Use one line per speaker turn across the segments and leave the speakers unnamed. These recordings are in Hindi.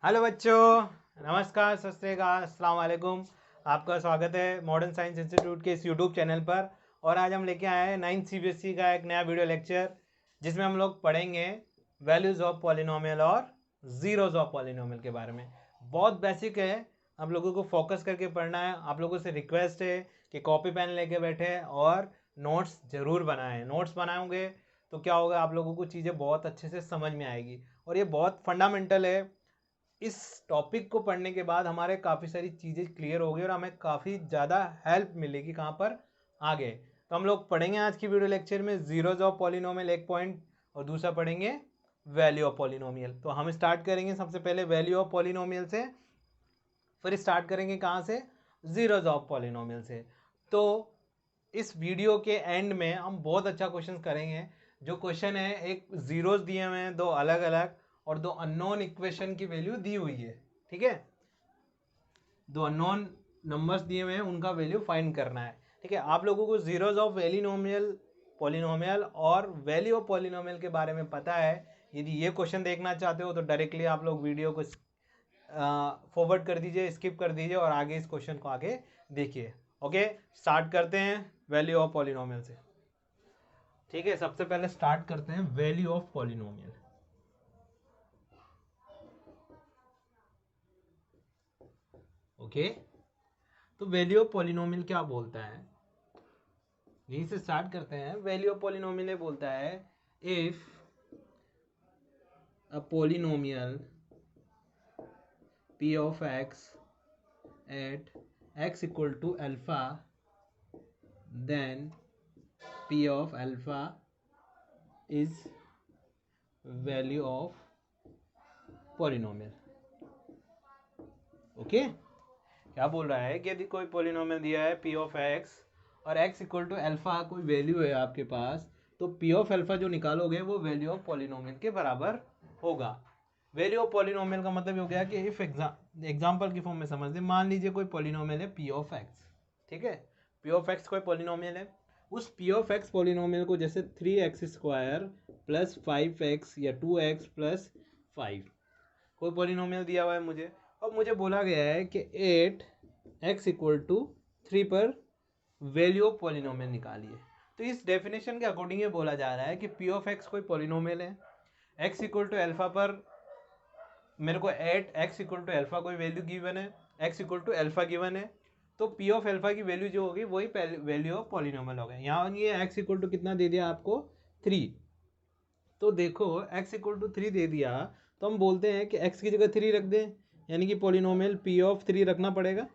हेलो बच्चों, नमस्कार, सत श्री अकाल, अस्सलाम वालेकुम। आपका स्वागत है मॉडर्न साइंस इंस्टीट्यूट के इस यूट्यूब चैनल पर। और आज हम लेके आए हैं 9th CBSE का एक नया वीडियो लेक्चर, जिसमें हम लोग पढ़ेंगे वैल्यूज़ ऑफ पॉलिनोमियल और ज़ीरोज़ ऑफ पॉलिनोमियल के बारे में। बहुत बेसिक है, आप लोगों को फोकस करके पढ़ना है। आप लोगों से रिक्वेस्ट है कि कॉपी पेन लेके बैठे और नोट्स ज़रूर बनाएं। नोट्स बनाओगे तो क्या होगा, आप लोगों को चीज़ें बहुत अच्छे से समझ में आएगी और ये बहुत फंडामेंटल है। इस टॉपिक को पढ़ने के बाद हमारे काफ़ी सारी चीज़ें क्लियर होगी और हमें काफ़ी ज़्यादा हेल्प मिलेगी कहाँ पर, आगे। तो हम लोग पढ़ेंगे आज की वीडियो लेक्चर में ज़ीरोज़ ऑफ पॉलिनोमियल एक पॉइंट, और दूसरा पढ़ेंगे वैल्यू ऑफ पॉलिनोमियल। तो हम स्टार्ट करेंगे सबसे पहले वैल्यू ऑफ पॉलिनोमियल से, फिर स्टार्ट करेंगे कहाँ से, ज़ीरोज़ ऑफ पॉलिनोमियल से। तो इस वीडियो के एंड में हम बहुत अच्छा क्वेश्चन करेंगे। जो क्वेश्चन है, एक ज़ीरोज़ दिए हुए हैं दो अलग अलग, और दो अननोन इक्वेशन की वैल्यू दी हुई है। ठीक है, दो अननोन नंबर्स दिए हुए हैं, उनका वैल्यू फाइंड करना है। ठीक है, आप लोगों को ज़ीरोज़ ऑफ पॉलिनोमियल और वैल्यू ऑफ पॉलिनोमियल के बारे में पता है। यदि ये क्वेश्चन देखना चाहते हो तो डायरेक्टली आप लोग वीडियो को फॉरवर्ड कर दीजिए, स्किप कर दीजिए और आगे इस क्वेश्चन को आगे देखिए। ओके, स्टार्ट करते हैं वैल्यू ऑफ पॉलिनोमियल से। ठीक है, सबसे पहले स्टार्ट करते हैं वैल्यू ऑफ पॉलिनोमियल। ओके, तो वैल्यू ऑफ पॉलिनोमियल क्या बोलता है, यहीं से स्टार्ट करते हैं। वैल्यू ऑफ पॉलिनोमियल बोलता है, if a polynomial p of x at x equal to alpha, then p of alpha is value of polynomial। Okay, क्या बोल रहा है कि यदि कोई पॉलिनोमियल दिया है p of x और x इक्वल टू अल्फा कोई वैल्यू है आपके पास, तो p of अल्फा जो निकालोगे वो वैल्यू ऑफ पॉलिनोमियल के बराबर होगा। वैल्यू ऑफ पॉलिनोमियल का मतलब हो गया कि इफ एग्जाम्पल की फॉर्म में समझ लें। मान लीजिए कोई पॉलिनोमियल है p of x। ठीक है, p of x कोई पॉलिनोमियल है। उस p of x पॉलिनोमियल को जैसे 3x स्क्वायर प्लस 5x या 2x प्लस 5 कोई पॉलिनोमियल दिया हुआ है मुझे, और मुझे बोला गया है कि 8x इक्वल टू 3 पर वैल्यू ऑफ पॉलिनोमियल निकालिए। तो इस डेफिनेशन के अकॉर्डिंग ये बोला जा रहा है कि p ऑफ x कोई पॉलिनोमियल है। x इक्वल टू अल्फा पर मेरे को 8x इक्वल टू अल्फा कोई वैल्यू गिवन है, x equal to alpha given है, तो p ऑफ अल्फा की वैल्यू जो होगी वही वैल्यू ऑफ पॉलिनोमियल होगा। यहाँ ये x इक्वल टू कितना दे दिया आपको, 3। तो देखो x इक्वल टू 3 दे दिया, तो हम बोलते हैं कि x की जगह 3 रख दें, यानी कि पॉलिनोमियल p ऑफ 3 रखना पड़ेगा।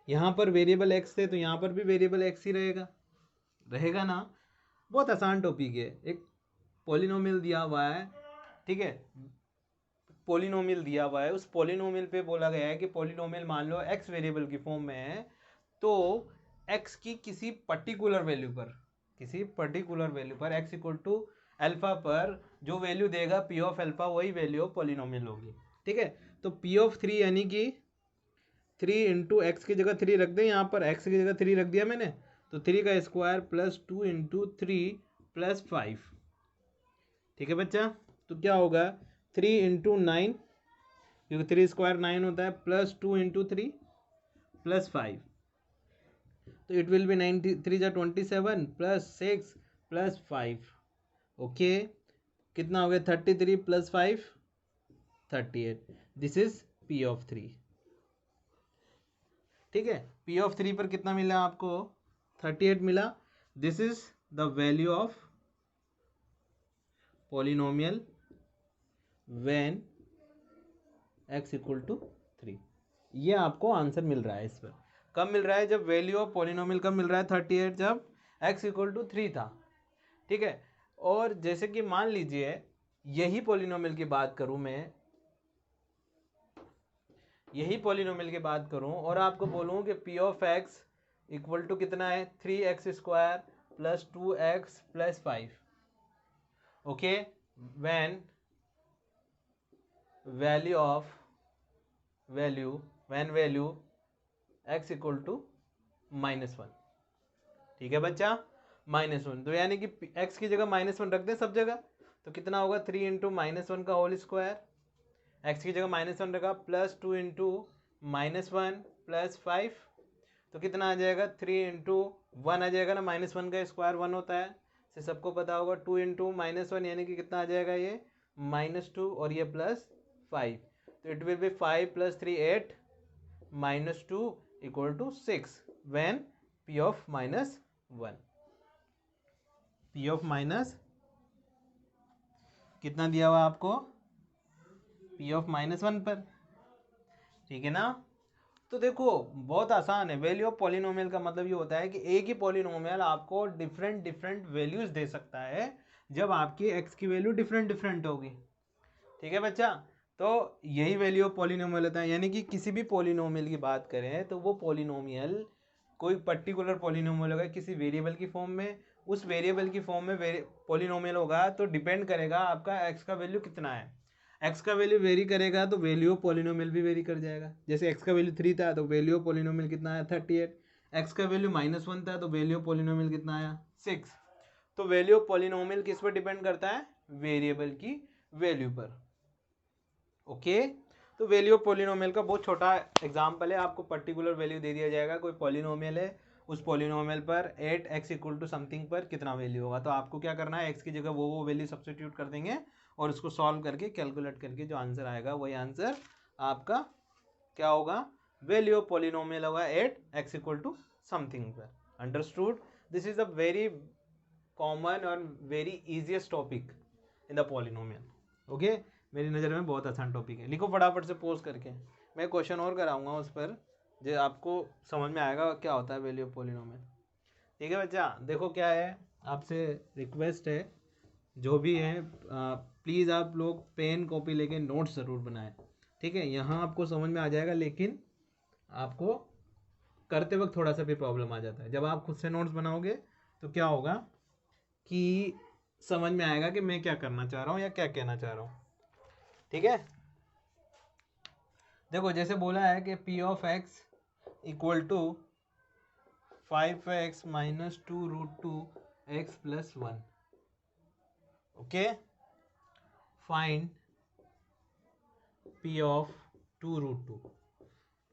यहाँ पर वेरिएबल x थे तो यहाँ पर भी वेरिएबल x ही रहेगा, रहेगा ना। बहुत आसान टॉपिक है। एक पॉलिनोमियल दिया हुआ है, ठीक है, पॉलिनोमियल दिया हुआ है, उस पॉलिनोमियल पे बोला गया है कि पॉलिनोमियल मान लो x वेरिएबल की फॉर्म में है, तो x की किसी पर्टिकुलर वैल्यू पर x इक्वल टू अल्फा पर जो वैल्यू देगा p ऑफ अल्फा वही वैल्यू ऑफ पॉलिनोमियल होगी। ठीक है, तो p ऑफ 3 यानी कि 3 इंटू एक्स की जगह 3 रख दें, यहाँ पर x की जगह 3 रख दिया मैंने, तो 3 का स्क्वायर प्लस 2 इंटू 3 प्लस 5। ठीक है बच्चा, तो क्या होगा 3 इंटू 9, क्योंकि 3 स्क्वायर 9 होता है, प्लस 2 इंटू 3 प्लस 5, तो इट विल बी 93 जा 27 प्लस 6 प्लस 5। ओके, कितना हो गया 33 plus 5 38। This is p of 3। ठीक है, p ऑफ 3 पर कितना मिला आपको, 38 मिला। This is the value of polynomial when x equal to 3। ये आपको आंसर मिल रहा है। इस पर कब मिल रहा है, जब वैल्यू ऑफ पॉलिनोमियल कब मिल रहा है, 38, जब x इक्वल टू 3 था। ठीक है, और जैसे कि मान लीजिए यही पॉलिनोमियल की बात करूं मैं, यही पॉलिनोमियल की बात करूं और आपको बोलूं कि p of x equal to कितना है, 3x square plus 2x plus 5। Okay, when value x equal to -1। ठीक है बच्चा, -1, तो यानी कि x की जगह -1 रख दें सब जगह, तो कितना होगा 3 इंटू -1 का होल स्क्वायर एक्स की जगह -1 रखा, +2 इंटू -1 + 5, तो कितना आ जाएगा 3 इंटू 1 आ जाएगा ना, -1 का स्क्वायर 1 होता है, से सबको पता होगा। 2 इंटू -1 यानी कि कितना आ जाएगा ये -2 और ये +5, तो it will be 5 + 3 8 -2 = 6 when p of -1। p of minus कितना दिया हुआ आपको, p ऑफ -1 पर, ठीक है ना। तो देखो बहुत आसान है। वैल्यू ऑफ पॉलिनोमियल का मतलब ये होता है कि एक ही पॉलिनोमियल आपको डिफरेंट डिफरेंट वैल्यूज दे सकता है जब आपकी एक्स की वैल्यू डिफरेंट डिफरेंट होगी, ठीक है बच्चा। तो यही वैल्यू ऑफ पॉलिनोमियल होता है, यानी कि किसी भी पॉलिनोमियल की बात करें तो वो पॉलिनोमियल कोई पर्टिकुलर पॉलिनोमियल होगा किसी वेरिएबल की फॉर्म में, उस वेरिएबल की फॉर्म में पॉलिनोमियल होगा, तो डिपेंड करेगा आपका एक्स का वैल्यू कितना है। एक्स का वैल्यू वेरी करेगा तो वैल्यू ऑफ पॉलिनोमियल भी वेरी कर जाएगा। जैसे एक्स का वैल्यू 3 था तो वैल्यू ऑफ पॉलिनोमियल कितना आया 38, एक्स का वैल्यू -1 था तो वैल्यू ऑफ पॉलिनोमियल कितना आया 6। तो वैल्यू ऑफ पॉलिनोमियल किस पर डिपेंड करता है, वेरिएबल की वैल्यू पर, ओके। तो वैल्यू ऑफ पॉलिनोमियल का बहुत छोटा एग्जांपल है, आपको पर्टिकुलर वैल्यू दे दिया जाएगा, कोई पॉलिनोमियल है, उस पॉलिनोमियल पर 8x = समथिंग पर कितना वैल्यू होगा, तो आपको क्या करना है, x की जगह वो वैल्यू सब्स्टिट्यूट कर देंगे और उसको सॉल्व करके कैलकुलेट करके जो आंसर आएगा वही आंसर आपका क्या होगा, वैल्यू ऑफ पॉलिनोमियल होगा 8x = समथिंग पर। Understood. This is a very common और very easiest topic in the polynomial, okay. मेरी नज़र में बहुत आसान टॉपिक है। लिखो फटाफट से पोज करके, मैं क्वेश्चन और कराऊंगा उस पर, जो आपको समझ में आएगा क्या होता है वैल्यू ऑफ पॉलिनोमियल, ठीक है बच्चा। देखो क्या है, आपसे रिक्वेस्ट है, जो भी है प्लीज़ आप लोग पेन कॉपी लेके नोट्स ज़रूर बनाएं, ठीक है। यहाँ आपको समझ में आ जाएगा, लेकिन आपको करते वक्त थोड़ा सा भी प्रॉब्लम आ जाता है। जब आप खुद से नोट्स बनाओगे तो क्या होगा कि समझ में आएगा कि मैं क्या करना चाह रहा हूँ या क्या कहना चाह रहा हूँ, ठीक है। देखो जैसे बोला है कि p of x = 5x - 2√2x + 1, okay. Find p of 2√2।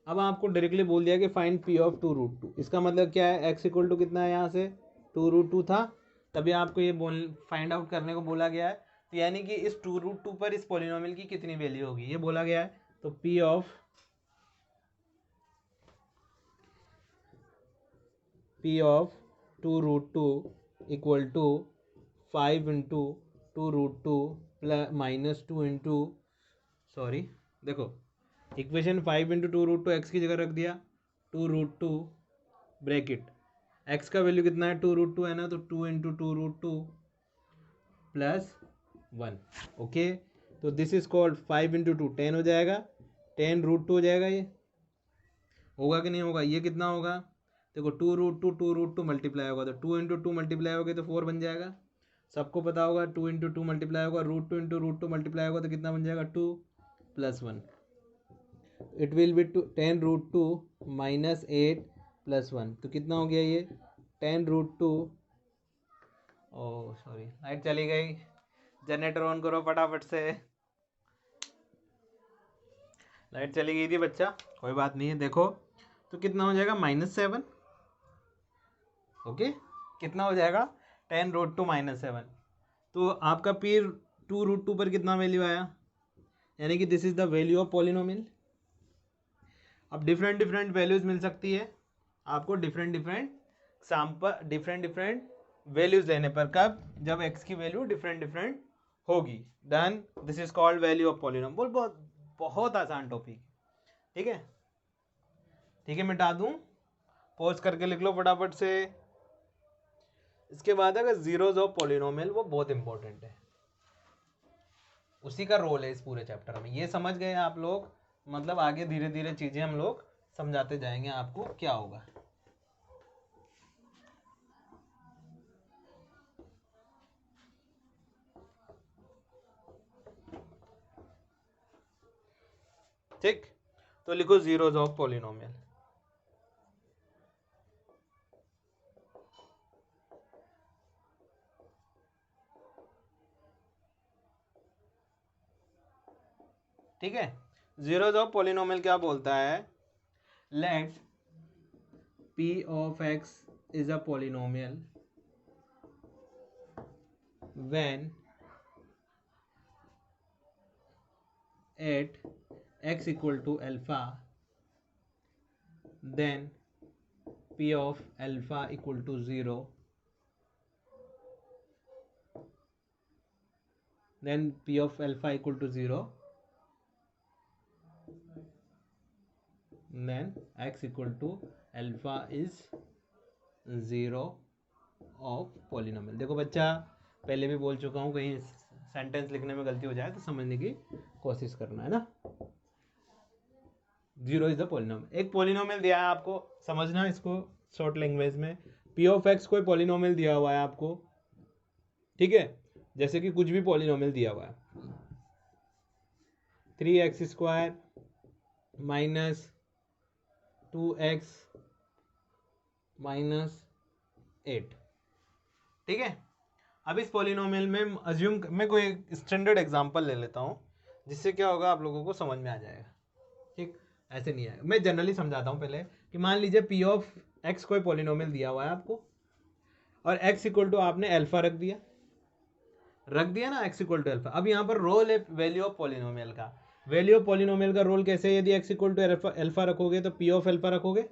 अब आपको डायरेक्टली बोल दिया कि फाइंड p ऑफ 2√2, इसका मतलब क्या है, x = कितना है, यहाँ से 2√2 था, तभी आपको ये फाइंड आउट करने को बोला गया है। तो यानी कि इस 2√2 पर इस पॉलिनोमियल की कितनी वैल्यू होगी ये बोला गया है। तो p of 2√2 = 5 into 2√2 - 2 into, sorry देखो इक्वेशन 5 इंटू 2√2 एक्स की जगह रख दिया, 2√2 ब्रैकेट, एक्स का वैल्यू कितना है 2√2 है ना, तो 2 इंटू 2√2 + 1, ओके। तो दिस इज कॉल्ड 5 इंटू 2 10 हो जाएगा, 10√2 हो जाएगा, ये होगा कि नहीं होगा, ये कितना होगा, देखो 2√2 मल्टीप्लाई होगा तो 2 इंटू 2 मल्टीप्लाई होगा तो 4 बन जाएगा। सबको पता होगा 2 इंटू 2 मल्टीप्लाई होगा, √2 इंटू √2 मल्टीप्लाई होगा तो कितना बन जाएगा 2 + 1, इट विल बी 10√2 - 8 + 1, तो कितना हो गया ये 10√2। ओह सॉरी लाइट चली गई, जनरेटर ऑन करो फटाफट से, लाइट चली गई थी बच्चा, कोई बात नहीं है। देखो तो कितना हो जाएगा -7, ओके। कितना हो जाएगा 10√2 - 7, तो आपका पी 2√2 पर कितना वैल्यू आया, यानी कि this is the value of polynomial. अब डिफरेंट डिफरेंट वैल्यूज मिल सकती है आपको, डिफरेंट डिफरेंट वैल्यूज लेने पर, कब, जब x की वैल्यू डिफरेंट डिफरेंट होगी, then this is called value of polynomial. बहुत बहुत आसान टॉपिक, ठीक है। ठीक है मिटा दूं, पॉज करके लिख लो फटाफट से। इसके बाद अगर जीरोज ऑफ पॉलिनोमियल, वो बहुत इंपॉर्टेंट है, उसी का रोल है इस पूरे चैप्टर में। ये समझ गए आप लोग, मतलब आगे धीरे धीरे चीजें हम लोग समझाते जाएंगे आपको क्या होगा। ठीक, तो लिखो जीरोज ऑफ पॉलिनोमियल। ठीक है। जीरोज ऑफ पॉलिनोमियल क्या बोलता है, late p of x is a polynomial when at x equal to alpha, then p of alpha equal to 0, then p of alpha equal to 0, then x equal to alpha is 0 of polynomial. देखो बच्चा, पहले भी बोल चुका हूँ, कहीं सेंटेंस लिखने में गलती हो जाए तो समझने की कोशिश करना है ना। 0 इज द पॉलिनोमियल। एक पॉलिनोमियल दिया है आपको, समझना इसको शॉर्ट लैंग्वेज में। p ऑफ x कोई पॉलिनोमियल दिया हुआ है आपको, ठीक है, जैसे कि कुछ भी पॉलिनोमियल दिया हुआ है, 3x² माइनस 2x माइनस 8, ठीक है। अब इस पॉलिनोमियल में अज्यूम, मैं कोई एक स्टैंडर्ड एग्जांपल ले लेता हूँ जिससे क्या होगा आप लोगों को समझ में आ जाएगा, ठीक। ऐसे नहीं आएगा, मैं जनरली समझाता हूँ पहले कि मान लीजिए p ऑफ x कोई पॉलिनोमियल दिया हुआ है आपको, और x इक्वल टू आपने अल्फा रख दिया ना, x इक्वल टू अल्फा। अब यहाँ पर रोल है वैल्यू ऑफ पॉलिनोमियल का। वैल्यू ऑफ पॉलिनोमियल का रोल कैसे है, यदि x इक्वल टू अल्फा रखोगे तो p ऑफ अल्फा रखोगे,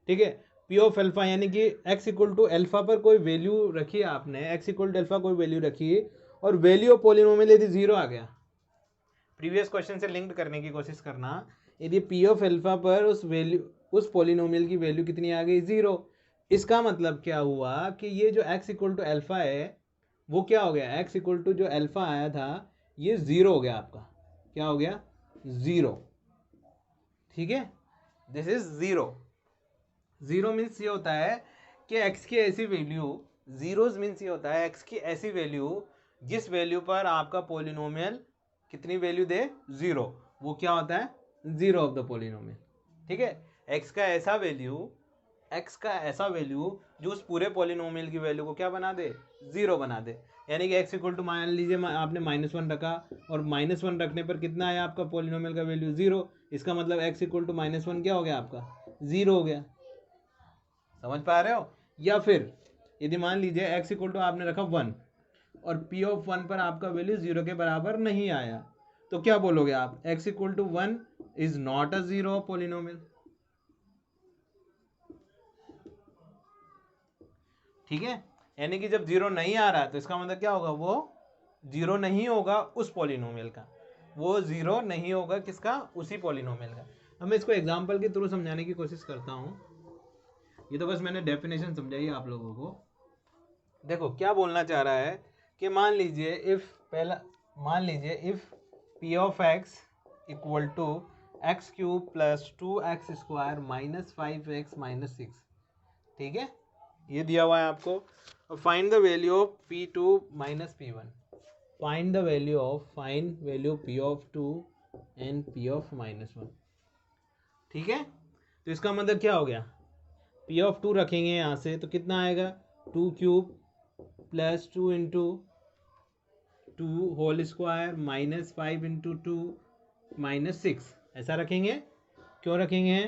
ठीक है। p ऑफ अल्फा यानी कि x इक्वल टू अल्फा पर कोई वैल्यू रखी आपने, x इक्वल टू अल्फा कोई वैल्यू रखी, और वैल्यू ऑफ पॉलिनोमियल यदि 0 आ गया, प्रीवियस क्वेश्चन से लिंक्ड करने की कोशिश करना, यदि p ऑफ अल्फा पर उस पॉलिनोमियल की वैल्यू कितनी आ गई, 0, इसका मतलब क्या हुआ कि ये जो x इक्वल टू अल्फा है वो क्या हो गया, x इक्वल टू जो अल्फा आया था ये 0 हो गया आपका। क्या हो गया, 0, ठीक है। This is 0। 0 मीन्स ये होता है कि x की ऐसी वैल्यू, जीरोज मीन्स ये होता है x की ऐसी वैल्यू जिस वैल्यू पर आपका पॉलिनोमियल कितनी वैल्यू दे, 0, वो क्या होता है, 0 ऑफ द पॉलिनोमियल, ठीक है। x का ऐसा वैल्यू जो उस पूरे पॉलिनोमियल की वैल्यू को क्या बना दे, 0 बना दे। यानी कि x इक्वल टू, मान लीजिए आपने -1 रखा, और -1 रखने पर कितना आया आपका पॉलिनोमियल का वैल्यू, 0। इसका मतलब x इक्वल टू -1 क्या हो गया आपका, 0 हो गया। समझ पा रहे हो। या फिर यदि मान लीजिए x इक्वल टू आपने रखा 1, और p ऑफ 1 पर आपका वैल्यू 0 के बराबर नहीं आया, तो क्या बोलोगे आप, x equal to 1 is not a 0 polynomial, ठीक है। यानी कि जब 0 नहीं आ रहा है तो इसका मतलब क्या होगा, वो 0 नहीं होगा उस पॉलिनोमियल का, वो 0 नहीं होगा किसका, उसी पॉलिनोमियल का। अब मैं इसको एग्जांपल के थ्रू समझाने की कोशिश करता हूँ। ये तो बस मैंने डेफिनेशन समझाई आप लोगों को। देखो क्या बोलना चाह रहा है कि मान लीजिए if p of x equal to x³ plus 2x² minus 5x minus 6, ठीक है, ये दिया हुआ है आपको। Find the value of p2 minus p1, find value p of 2 and p of -1, ठीक है। तो इसका मतलब क्या हो गया, p ऑफ 2 रखेंगे यहाँ से तो कितना आएगा, 2³ plus 2 into 2 whole square minus 5 into 2 minus 6, ऐसा रखेंगे। क्यों रखेंगे,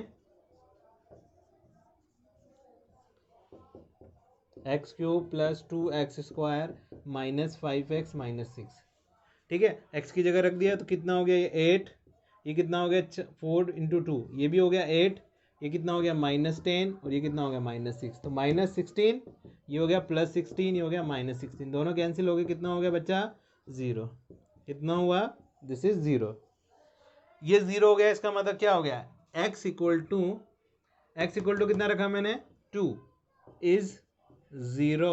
x³ plus 2x² minus 5x minus 6, ठीक है। x की जगह रख दिया तो कितना हो गया, ये 8, ये कितना हो गया 4 इंटू 2, ये भी हो गया 8, ये कितना हो गया -10, और ये कितना हो गया -6, तो -16, ये हो गया +16, ये हो गया -16, दोनों कैंसिल हो गए, कितना हो गया बच्चा, 0। कितना हुआ, दिस इज 0, ये 0 हो गया। इसका मतलब क्या हो गया, x इक्वल टू कितना रखा मैंने, 2 इज 0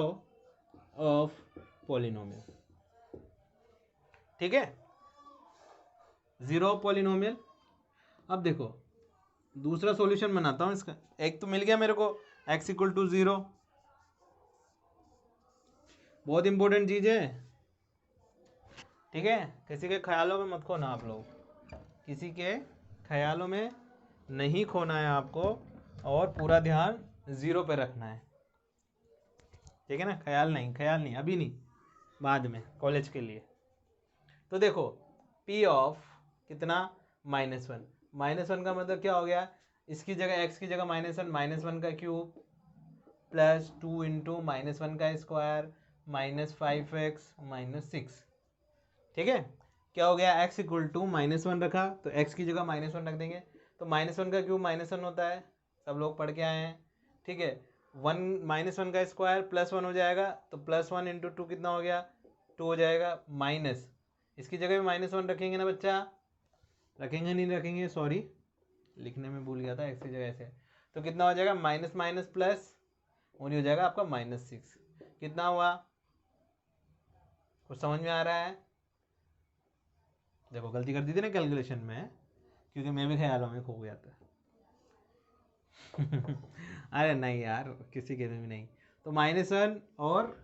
ऑफ पॉलिनोमियल, ठीक है, 0 ऑफ पॉलिनोमियल। अब देखो दूसरा सॉल्यूशन बनाता हूं इसका। एक तो मिल गया मेरे को x इक्वल टू 0, बहुत इंपॉर्टेंट चीज है, ठीक है। किसी के ख्यालों में मत खोना आप लोग, किसी के ख्यालों में नहीं खोना है आपको, और पूरा ध्यान 0 पे रखना है, ठीक है ना। ख्याल नहीं, अभी नहीं, बाद में, कॉलेज के लिए। तो देखो p ऑफ कितना -1। -1 का मतलब क्या हो गया, इसकी जगह x की जगह -1 का क्यूब प्लस 2 इंटू -1 का स्क्वायर -5x -6। ठीक है, क्या हो गया, x इक्वल टू -1 रखा तो x की जगह -1 रख देंगे, तो -1 का क्यूब -1 होता है, सब लोग पढ़ के आए हैं। ठीक है, 1 का स्क्वायर +1 हो जाएगा, तो +1 इंटू 2 कितना हो गया, 2 हो जाएगा, माइनस इसकी जगह भी -1 रखेंगे ना बच्चा, रखेंगे नहीं रखेंगे, सॉरी लिखने में भूल गया था, x की जगह ऐसे, तो कितना हो जाएगा, माइनस माइनस प्लस और ये हो जाएगा आपका -6। कितना हुआ, कुछ समझ में आ रहा है? देखो गलती कर दी थी ना कैलकुलेशन में, क्योंकि मैं भी ख्यालों में खो गया था। अरे नहीं यार, किसी के में भी नहीं, तो -1 और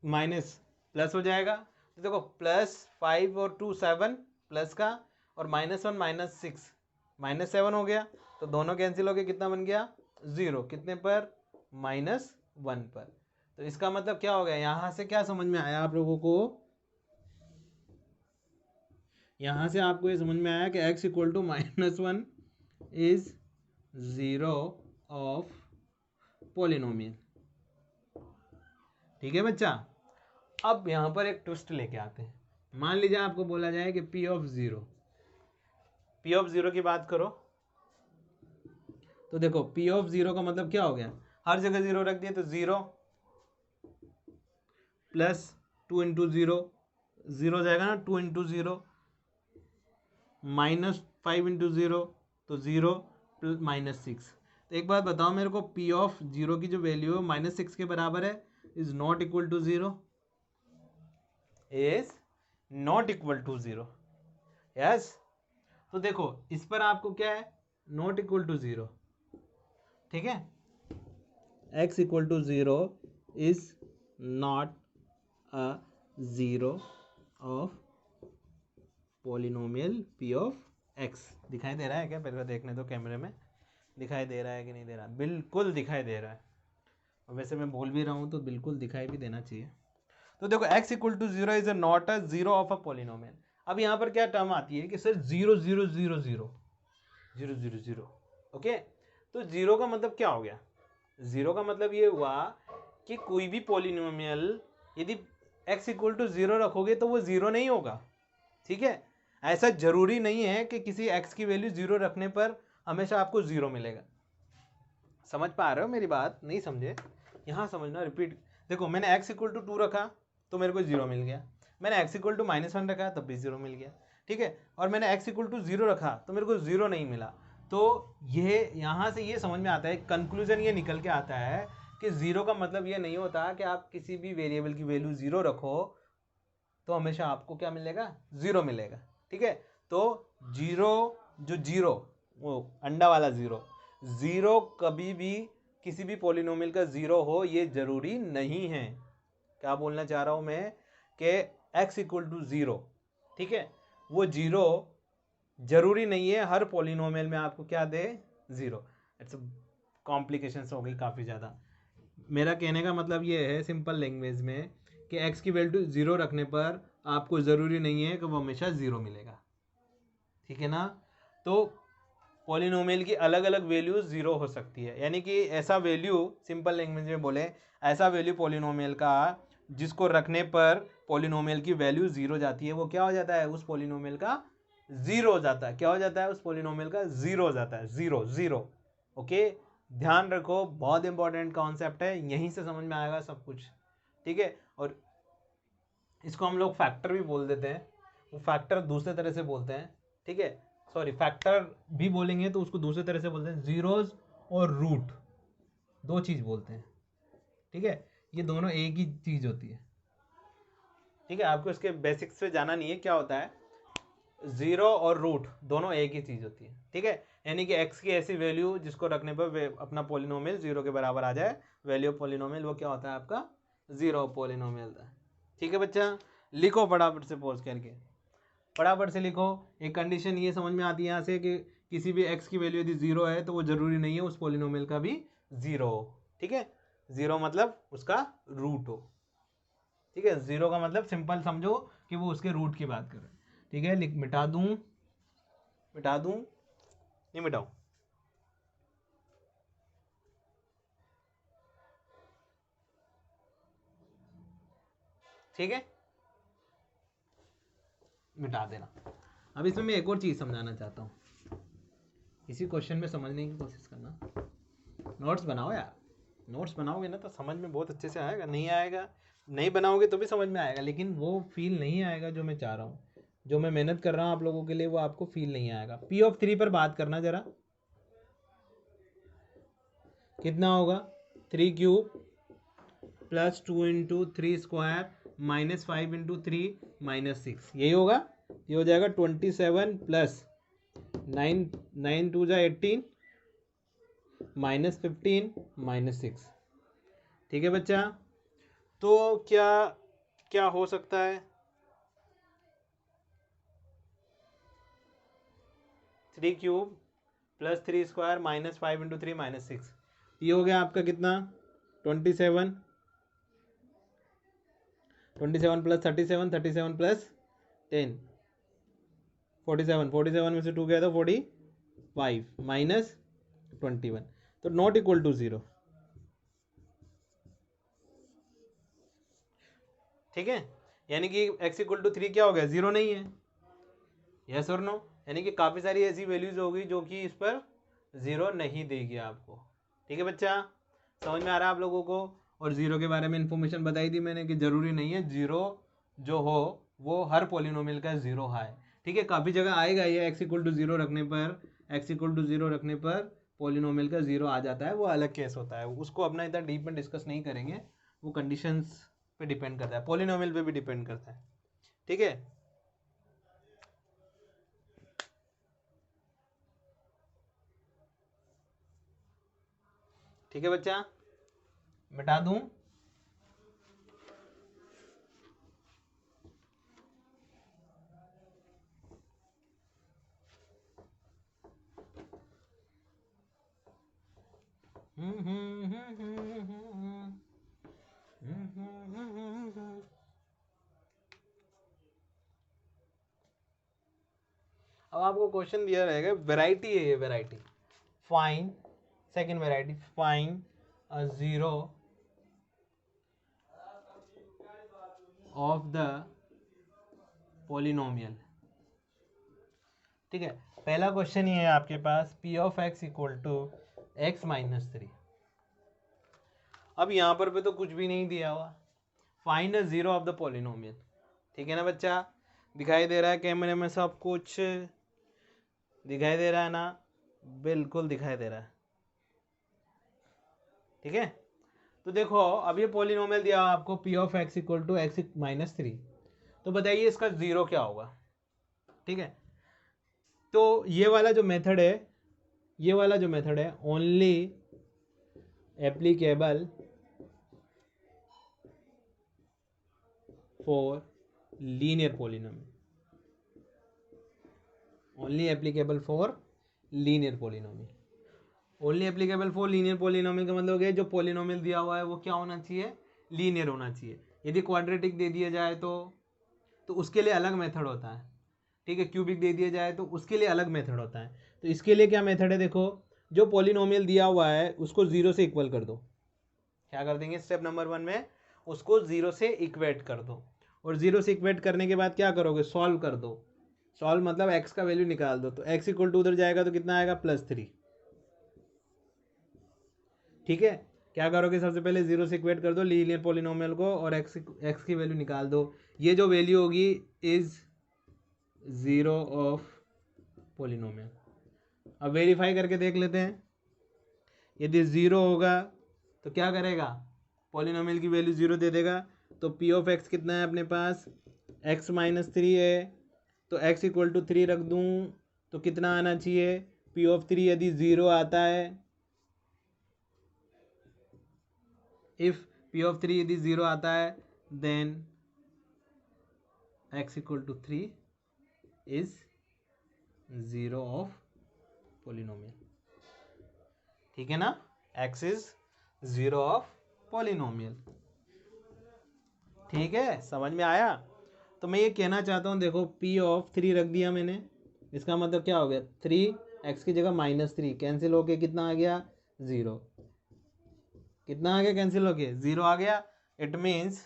माइनस प्लस हो जाएगा, तो देखो +5 और 2 7 प्लस का, और -1 -6 -7 हो गया, तो दोनों कैंसिल हो गए, कितना बन गया 0, कितने पर, -1 पर। तो इसका मतलब क्या हो गया, यहाँ से क्या समझ में आया आप लोगों को, यहाँ से आपको ये समझ में आया कि x equal to -1 is 0 of polynomial. ठीक है बच्चा, अब यहाँ पर एक ट्विस्ट लेके आते हैं। मान लीजिए आपको बोला जाए कि P ऑफ 0 की बात करो, तो देखो P ऑफ 0 का मतलब क्या हो गया, हर जगह 0 रख दिया, तो 0 प्लस 2 इंटू 0 हो जाएगा ना, 2 इंटू 0 -5 इंटू 0 तो 0 -6। तो एक बात बताओ मेरे को, P ऑफ 0 की जो वैल्यू है -6 के बराबर है, is not equal to 0, is not equal to 0, yes. तो देखो इस पर आपको क्या है, नॉट इक्वल टू 0, ठीक है, x equal to 0 is not a 0 of polynomial P of x। दिखाई दे रहा है क्या, पहले देखने दो कैमरे में, दिखाई दे रहा है कि नहीं दे रहा, बिल्कुल दिखाई दे रहा है, और वैसे मैं बोल भी रहा हूँ तो बिल्कुल दिखाई भी देना चाहिए। तो देखो x equal to 0 is not a 0 of a polynomial. अब यहाँ पर क्या टर्म आती है कि सर 0 0 0 0 0 0 0, ओके, तो 0 का मतलब क्या हो गया, 0 का मतलब ये हुआ कि कोई भी पॉलिनोमियल यदि x इक्वल टू 0 रखोगे तो वो 0 नहीं होगा। ठीक है, ऐसा जरूरी नहीं है कि किसी x की वैल्यू 0 रखने पर हमेशा आपको 0 मिलेगा। समझ पा रहे हो मेरी बात, नहीं समझे, यहाँ समझना, रिपीट। देखो मैंने x इक्वल टू 2 रखा तो मेरे को 0 मिल गया, मैंने x इक्वल टू -1 रखा तब भी 0 मिल गया, ठीक है, और मैंने x इक्वल टू 0 रखा तो मेरे को 0 नहीं मिला। तो ये यहाँ से ये समझ में आता है, कंक्लूजन ये निकल के आता है कि 0 का मतलब ये नहीं होता कि आप किसी भी वेरिएबल की वैल्यू 0 रखो तो हमेशा आपको क्या मिलेगा, 0 मिलेगा। ठीक है, तो 0 वो अंडा वाला 0 कभी भी किसी भी पॉलिनोमियल का 0 हो ये जरूरी नहीं है। क्या बोलना चाह रहा हूं मैं कि x इक्वल टू 0, ठीक है, वो 0 जरूरी नहीं है हर पॉलिनोमियल में आपको क्या दे, 0। इट्स कॉम्प्लिकेशन हो गई काफ़ी ज़्यादा। मेरा कहने का मतलब ये है सिंपल लैंग्वेज में कि x की वैल्यू 0 रखने पर आपको ज़रूरी नहीं है कि वो हमेशा 0 मिलेगा। ठीक है ना, तो पॉलिनोमियल की अलग अलग वैल्यू 0 हो सकती है, यानी कि ऐसा वैल्यू, सिंपल लैंग्वेज में बोले, ऐसा वैल्यू पॉलिनोमियल का जिसको रखने पर पॉलिनोमियल की वैल्यू 0 जाती है, वो क्या हो जाता है, उस पॉलिनोमियल का 0 हो जाता है। क्या हो जाता है, उस पॉलिनोमियल का 0 हो जाता है, 0 0। ओके, ध्यान रखो, बहुत इंपॉर्टेंट कॉन्सेप्ट है, यहीं से समझ में आएगा सब कुछ। ठीक है, और इसको हम लोग फैक्टर भी बोल देते हैं, वो फैक्टर दूसरे तरह से बोलते हैं। ठीक है, सॉरी, फैक्टर भी बोलेंगे तो उसको दूसरे तरह से बोलते हैं, जीरोज और रूट, दो चीज़ बोलते हैं। ठीक है, ये दोनों एक ही चीज़ होती है। ठीक है, आपको इसके बेसिक्स पे जाना नहीं है, क्या होता है, जीरो और रूट दोनों एक ही चीज़ होती है। ठीक है, यानी कि x की ऐसी वैल्यू जिसको रखने पर अपना पॉलिनोमियल 0 के बराबर आ जाए, वैल्यू ऑफ पॉलिनोमियल, वो क्या होता है आपका, 0 पॉलिनोमियल। ठीक है बच्चा, लिखो फटाफट से पॉज करके, फटाफट से लिखो। एक कंडीशन ये समझ में आती है यहाँ से कि किसी भी x की वैल्यू यदि 0 है तो वो जरूरी नहीं है उस पॉलिनोमियल का भी 0 हो। ठीक है, 0 मतलब उसका रूट हो। ठीक है, 0 का मतलब सिंपल समझो कि वो उसके रूट की बात कर रहे हैं। ठीक है, मिटा दूं, मिटा दूं, नहीं मिटाऊं? ठीक है, मिटा देना। अब इसमें मैं एक और चीज़ समझाना चाहता हूँ, इसी क्वेश्चन में समझने की कोशिश करना। नोट्स बनाओ यार, नोट्स बनाओगे ना तो समझ में बहुत अच्छे से आएगा। नहीं आएगा, नहीं बनाओगे तो भी समझ में आएगा, लेकिन वो फील नहीं आएगा जो मैं चाह रहा हूँ, जो मैं मेहनत कर रहा हूँ आप लोगों के लिए, वो आपको फील नहीं आएगा। पी ऑफ 3 पर बात करना जरा, कितना होगा? 3 cube plus 2 into 3 square minus 5 into 3 minus 6, यही होगा। ये हो जाएगा 27 प्लस 9, 9 2 जा 18 माइनस 15 माइनस 6। ठीक है बच्चा, तो क्या क्या हो सकता है? 3 cube plus 3 square minus 5 into 3 minus 6, ये हो गया आपका कितना? 27, 27 प्लस 37, 37 प्लस 10, 47, 47 में से 2 गया था 45 माइनस 21, तो नॉट इक्वल टू 0। ठीक है, यानी कि x इक्वल टू 3 क्या हो गया? 0 नहीं है, यस और नो? यानी कि काफ़ी सारी ऐसी वैल्यूज होगी जो कि इस पर 0 नहीं देगी आपको। ठीक है बच्चा, समझ में आ रहा है आप लोगों को? और 0 के बारे में इंफॉर्मेशन बताई थी मैंने कि ज़रूरी नहीं है 0 जो हो वो हर पॉलिनोमियल का 0 है। ठीक है, काफ़ी जगह आएगा ये x इक्वल टू 0 रखने पर, x इक्वल टू 0 रखने पर पॉलिनोमियल का 0 आ जाता है, वो अलग केस होता है, उसको अपना इतना डीप में डिस्कस नहीं करेंगे, वो कंडीशंस पे डिपेंड करता है, पॉलिनोमियल पे भी डिपेंड करता है। ठीक है, ठीक है बच्चा, मिटा दूं? अब आपको क्वेश्चन दिया रहेगा, वैरायटी है ये, variety fine, second variety fine a zero of the polynomial. ठीक है, पहला क्वेश्चन ये है आपके पास, P of x equal to x minus 3। अब यहाँ पर भी तो कुछ भी नहीं दिया हुआ, find a zero of the polynomial. ठीक है ना बच्चा, दिखाई दे रहा है कैमरे में सब कुछ? दिखाई दे रहा है ना? बिल्कुल दिखाई दे रहा है। ठीक है, तो देखो अब ये पॉलिनोमियल दिया आपको, p of x equal to x minus 3, तो बताइए इसका जीरो क्या होगा? ठीक है, तो ये वाला जो मेथड है, ये वाला जो मेथड है only applicable for linear polynomial, only applicable for linear polynomial. Only applicable for linear polynomial का मतलब है जो पॉलिनोमियल दिया हुआ है वो क्या होना चाहिए? लीनियर होना चाहिए। यदि क्वाड्रेटिक दे दिया जाए तो उसके लिए अलग मेथड होता है। ठीक है, क्यूबिक दे दिया जाए तो उसके लिए अलग मेथड होता है। तो इसके लिए क्या मेथड है? देखो, जो पॉलिनोमियल दिया हुआ है उसको 0 से इक्वल कर दो। क्या कर देंगे स्टेप नंबर 1 में? उसको 0 से इक्वेट कर दो, और 0 से इक्वेट करने के बाद क्या करोगे? सॉल्व कर दो। सॉल्व मतलब x का वैल्यू निकाल दो, तो x इक्वल टू उधर जाएगा तो कितना आएगा? +3। ठीक है, क्या करोगे? सबसे पहले 0 से इक्वेट कर दो लीनियर पॉलिनोमियल को, और x की वैल्यू निकाल दो। ये जो वैल्यू होगी इज 0 ऑफ पॉलिनोमियल। अब वेरीफाई करके देख लेते हैं, यदि 0 होगा तो क्या करेगा? पॉलिनोमियल की वैल्यू 0 दे देगा। तो पी ऑफ एक्स कितना है अपने पास? x माइनस 3 है, तो x इक्वल टू 3 रख दूँ तो कितना आना चाहिए? पी ऑफ 3 यदि 0 आता है, इफ पी ऑफ 3 यदि 0 आता है, then x equal to 3 is 0 of polynomial. ठीक है ना, x इज 0 ऑफ पॉलिनोमियल। ठीक है, समझ में आया? तो मैं ये कहना चाहता हूँ, देखो p ऑफ 3 रख दिया मैंने, इसका मतलब क्या हो गया, 3x की जगह -3 कैंसिल होके कितना आ गया, 0। कितना आ गया कैंसिल होके, 0 आ गया। इट मीन्स,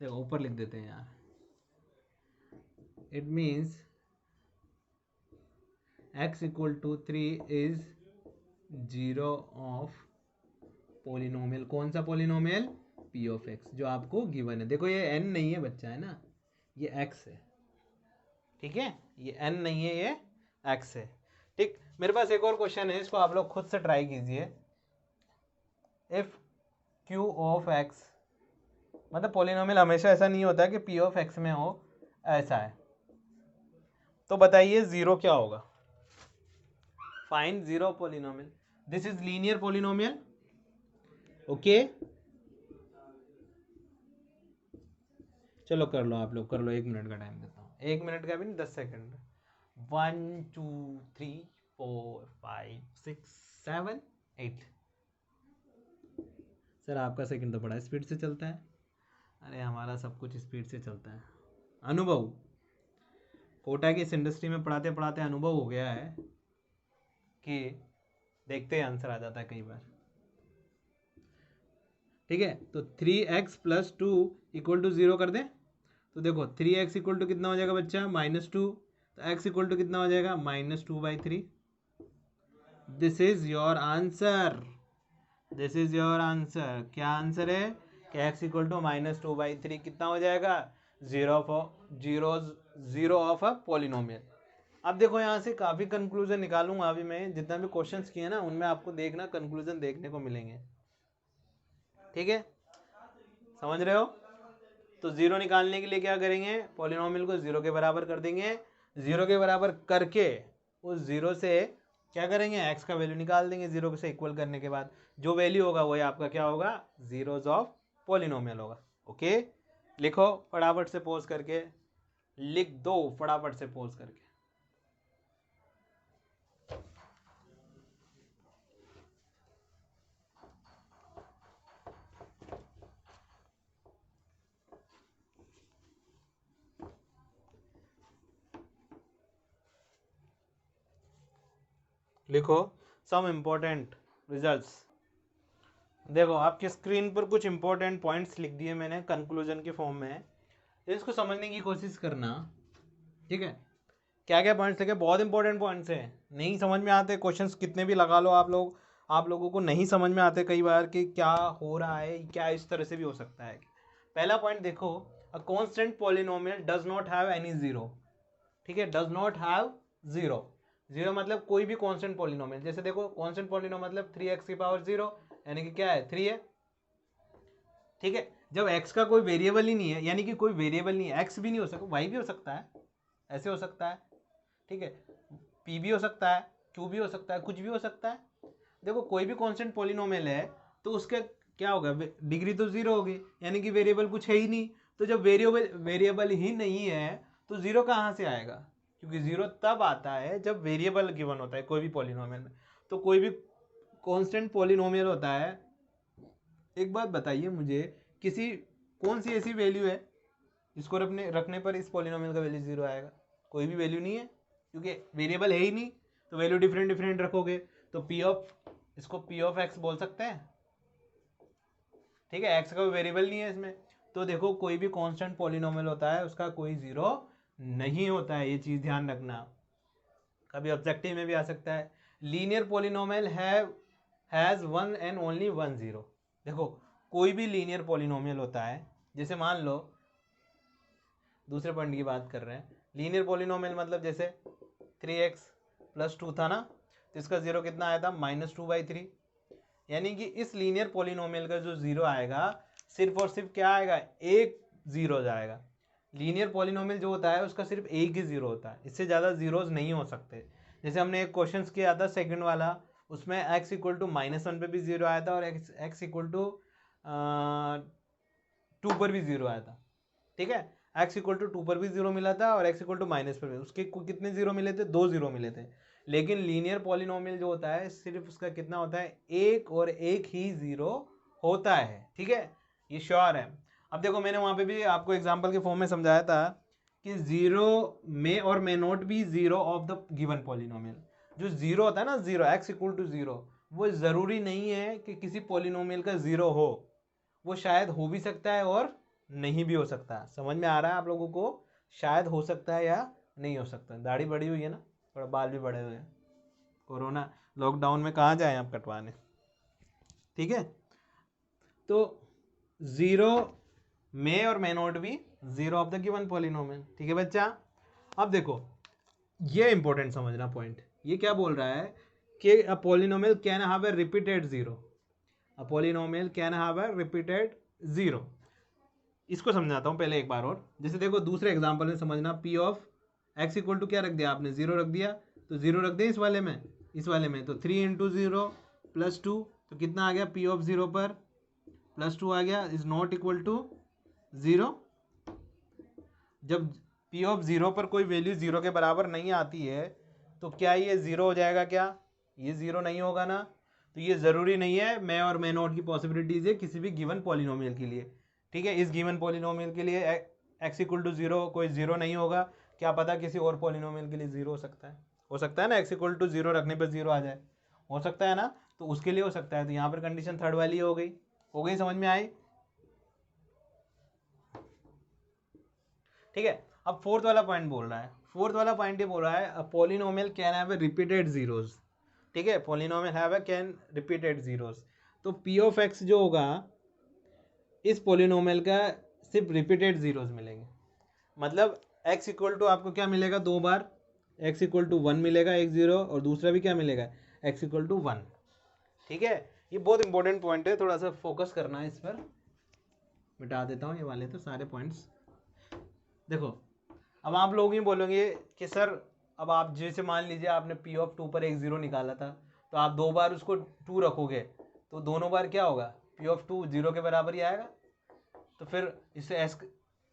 देखो ऊपर लिख देते हैं यार, it means x equal to 3 is 0 of polynomial. कौन सा पोलिनोमियल, p ऑफ x, जो आपको गिवन है। देखो ये n नहीं है बच्चा, है ना, ये x है, ठीक है, ये n नहीं है, ये x है, ठीक। मेरे पास एक और क्वेश्चन है, इसको आप लोग खुद से ट्राई कीजिए। इफ q ऑफ x, मतलब पोलिनोमियल हमेशा ऐसा नहीं होता कि p ऑफ x में हो, ऐसा है, तो बताइए जीरो क्या होगा। Find zero polynomial, this is linear polynomial, okay. चलो कर लो, आप लोग कर लो, 1 मिनट का टाइम देता हूँ, 1 मिनट का भी नहीं, 10 सेकंड। 1 2 3 4 5 6 7 8। सर आपका सेकंड तो बड़ा स्पीड से चलता है। अरे हमारा सब कुछ स्पीड से चलता है। अनुभव, कोटा की इस इंडस्ट्री में पढ़ाते पढ़ाते अनुभव हो गया है कि देखते ही आंसर आ जाता है कई बार, ठीक है। तो 3x + 2 = 0 कर दें, तो देखो 3x = कितना हो जाएगा बच्चा, -2, तो x = कितना हो जाएगा, -2/3। This is your answer, this is your answer. क्या आंसर है कि x = -2/3 कितना हो जाएगा, जीरो ऑफ अ पोलिनोमियल। अब देखो यहाँ से काफ़ी कंक्लूजन निकालूंगा अभी मैं, जितना भी क्वेश्चंस किए ना उनमें आपको देखना कंक्लूजन देखने को मिलेंगे, ठीक है, समझ रहे हो। तो जीरो निकालने के लिए क्या करेंगे, पॉलिनोमियल को जीरो के बराबर कर देंगे, जीरो के बराबर करके उस जीरो से क्या करेंगे, एक्स का वैल्यू निकाल देंगे, जीरो से इक्वल करने के बाद जो वैल्यू होगा वही आपका क्या होगा, जीरोज ऑफ पॉलिनोमियल होगा, ओके। लिखो फटाफट से पोज करके, लिख दो फटाफट से पोज करके। लिखो सम इम्पोर्टेंट रिजल्ट्स। देखो आपके स्क्रीन पर कुछ इंपॉर्टेंट पॉइंट्स लिख दिए मैंने कंक्लूजन के फॉर्म में, इसको समझने की कोशिश करना, ठीक है। क्या क्या पॉइंट्स लिखे, बहुत इंपॉर्टेंट पॉइंट्स हैं, नहीं समझ में आते क्वेश्चंस कितने भी लगा लो आप लोगों को नहीं समझ में आते कई बार कि क्या हो रहा है, क्या इस तरह से भी हो सकता है। पहला पॉइंट देखो, a constant polynomial does not have any zero, ठीक है, does not have zero. Zero मतलब कोई भी कांस्टेंट पॉलिनोमियल, जैसे देखो कांस्टेंट पॉलिनोमियल मतलब 3x⁻0 यानी कि क्या है, 3 है, ठीक है। जब x का कोई वेरिएबल ही नहीं है, यानी कि कोई वेरिएबल नहीं है, x भी नहीं हो सकता, y भी हो सकता है, ऐसे हो सकता है, ठीक है, p भी हो सकता है, q भी हो सकता है, कुछ भी हो सकता है। देखो कोई भी कांस्टेंट पॉलिनोमियल है तो उसका क्या होगा, डिग्री तो जीरो होगी, यानी कि वेरिएबल कुछ है ही नहीं। तो जब वेरिएबल ही नहीं है तो जीरो कहाँ से आएगा, क्योंकि जीरो तब आता है जब वेरिएबल गिवन होता है कोई भी पॉलिनोमियल में। तो कोई भी कांस्टेंट पॉलिनोमियल होता है, एक बात बताइए मुझे, किसी कौन सी ऐसी वैल्यू है जिसको रखने पर इस पॉलिनोमियल का वैल्यू जीरो आएगा, कोई भी वैल्यू नहीं है, क्योंकि वेरिएबल है ही नहीं, तो वैल्यू डिफरेंट डिफरेंट रखोगे। तो इसको p ऑफ x बोल सकते हैं, ठीक है, x का कोई वेरिएबल नहीं है इसमें। तो देखो कोई भी कांस्टेंट पॉलिनोमियल होता है उसका कोई जीरो नहीं होता है, ये चीज ध्यान रखना, कभी ऑब्जेक्टिव में भी आ सकता है। Linear polynomial has one and only one zero. देखो कोई भी लीनियर पॉलिनोमियल होता है, जैसे मान लो दूसरे पॉइंट की बात कर रहे हैं, लीनियर पॉलिनोमियल मतलब जैसे 3x + 2 था ना, तो इसका जीरो कितना आया था, -2/3, यानी कि इस लीनियर पॉलिनोमियल का जो जीरो आएगा सिर्फ और सिर्फ क्या आएगा, एक जीरो जाएगा। लीनियर पॉलिनोमियल जो होता है उसका सिर्फ एक ही जीरो होता है, इससे ज़्यादा जीरोज नहीं हो सकते। जैसे हमने एक क्वेश्चन किया था सेकंड वाला, उसमें x = -1 पे भी जीरो आया था और x = 2 पर भी जीरो आया था, ठीक है, x = 2 पर भी जीरो मिला था और x = -1 पर भी, उसके कितने जीरो मिले थे, 2 जीरो मिले थे। लेकिन लीनियर पॉलिनोमियल जो होता है सिर्फ उसका कितना होता है, एक और एक ही जीरो होता है, ठीक है, ये श्योर है। अब देखो मैंने वहाँ पे भी आपको एग्जांपल के फॉर्म में समझाया था कि जीरो मे और may not be zero of the given polynomial. जो जीरो होता है ना, zero x equal to zero, वो ज़रूरी नहीं है कि किसी पॉलिनोमियल का जीरो हो, वो शायद हो भी सकता है और नहीं भी हो सकता है। समझ में आ रहा है आप लोगों को? शायद हो सकता है या नहीं हो सकता। दाढ़ी बड़ी हुई है ना, थोड़ा बाल भी बड़े हुए हैं, कोरोना लॉकडाउन में कहाँ जाए आप कटवाने, ठीक है। तो जीरो मे और may not be zero of the given polynomial, ठीक है बच्चा। अब देखो ये इंपॉर्टेंट समझना पॉइंट, ये क्या बोल रहा है कि a polynomial can have a repeated zero, a polynomial can have a repeated zero. इसको समझाता हूँ पहले एक बार और। जैसे देखो दूसरे एग्जांपल में समझना, p of x equal to क्या रख दिया आपने, जीरो रख दिया, तो जीरो रख दिया इस वाले में, इस वाले में, तो 3 इंटू जीरो प्लस टू, तो कितना आ गया पी ऑफ जीरो पर प्लस टू आ गया, is not equal to zero. जब पी ऑफ जीरो पर कोई वैल्यू जीरो के बराबर नहीं आती है तो क्या ये जीरो हो जाएगा? क्या ये जीरो नहीं होगा ना? तो ये ज़रूरी नहीं है मे और मे नॉट की पॉसिबिलिटीज़ है किसी भी गिवन पॉलिनोमियल के लिए, ठीक है। इस गिवन पॉलिनोमियल के लिए एक्स इक्वल टू जीरो कोई जीरो नहीं होगा, क्या पता किसी और पॉलिनोमियल के लिए जीरो हो सकता है ना, एक्स इक्वल टू जीरो रखने पर जीरो आ जाए, हो सकता है ना, तो उसके लिए हो सकता है। तो यहाँ पर कंडीशन थर्ड वाली हो गई, समझ में आई, ठीक है। अब फोर्थ वाला पॉइंट बोल रहा है, फोर्थ वाला पॉइंट ये बोल रहा है a polynomial can have a repeated zeros, ठीक है, polynomial have a can repeated zeros. तो पी ऑफ एक्स जो होगा इस पॉलिनोमियल का सिर्फ रिपीटेड जीरोज मिलेंगे। मतलब एक्स इक्वल टू आपको क्या मिलेगा, दो बार एक्स इक्वल टू वन मिलेगा, एक जीरो, और दूसरा भी क्या मिलेगा, एक्स इक्वल टू वन, ठीक है। ये बहुत इंपॉर्टेंट पॉइंट है, थोड़ा सा फोकस करना है इस पर। मिटा देता हूँ ये वाले तो सारे पॉइंट्स। देखो अब आप लोग ही बोलोगे कि सर अब आप जैसे मान लीजिए आपने पी ऑफ टू पर एक ज़ीरो निकाला था, तो आप दो बार उसको टू रखोगे तो दोनों बार क्या होगा, पी ऑफ टू जीरो के बराबर ही आएगा। तो फिर इससे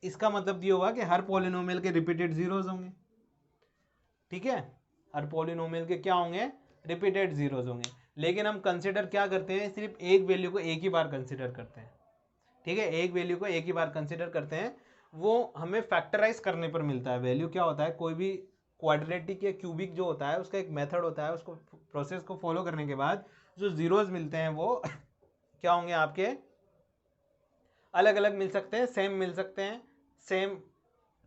इसका मतलब ये होगा कि हर पॉलिनोमियल के रिपीटेड जीरोज होंगे, ठीक है, हर पॉलिनोमियल के क्या होंगे, रिपीटेड जीरोज होंगे। लेकिन हम कंसिडर क्या करते हैं, सिर्फ एक वैल्यू को एक ही बार कंसिडर करते हैं, ठीक है, एक वैल्यू को एक ही बार कंसिडर करते हैं। वो हमें फैक्टराइज करने पर मिलता है वैल्यू। क्या होता है, कोई भी क्वाड्रेटिक या क्यूबिक जो होता है उसका एक मेथड होता है, उसको प्रोसेस को फॉलो करने के बाद जो जीरोज मिलते हैं वो क्या होंगे आपके, अलग अलग मिल सकते हैं, सेम मिल सकते हैं, सेम,